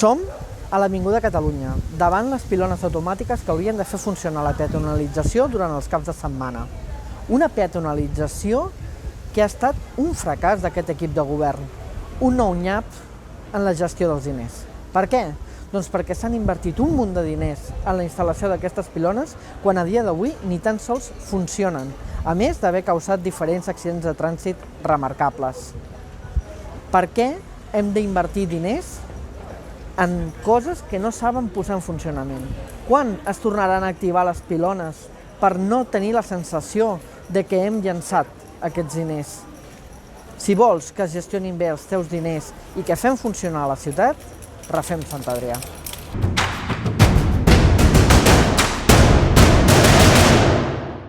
Som a l'Avinguda Catalunya, davant les pilones automàtiques que haurien de fer funcionar la peatonalització durant els caps de setmana. Una peatonalització que ha estat un fracàs d'aquest equip de govern, un nou nyap en la gestió dels diners. Per què? Doncs perquè s'han invertit un munt de diners en la instal·lació d'aquestes pilones quan a dia d'avui ni tan sols funcionen, a més d'haver causat diferents accidents de trànsit remarcables. Per què hem d'invertir diners en coses que no saben posar en funcionament? Quan es tornaran a activar les pilones per no tenir la sensació de que hem llançat aquests diners? Si vols que es gestionin bé els teus diners i que fem funcionar la ciutat, refem Sant Adrià.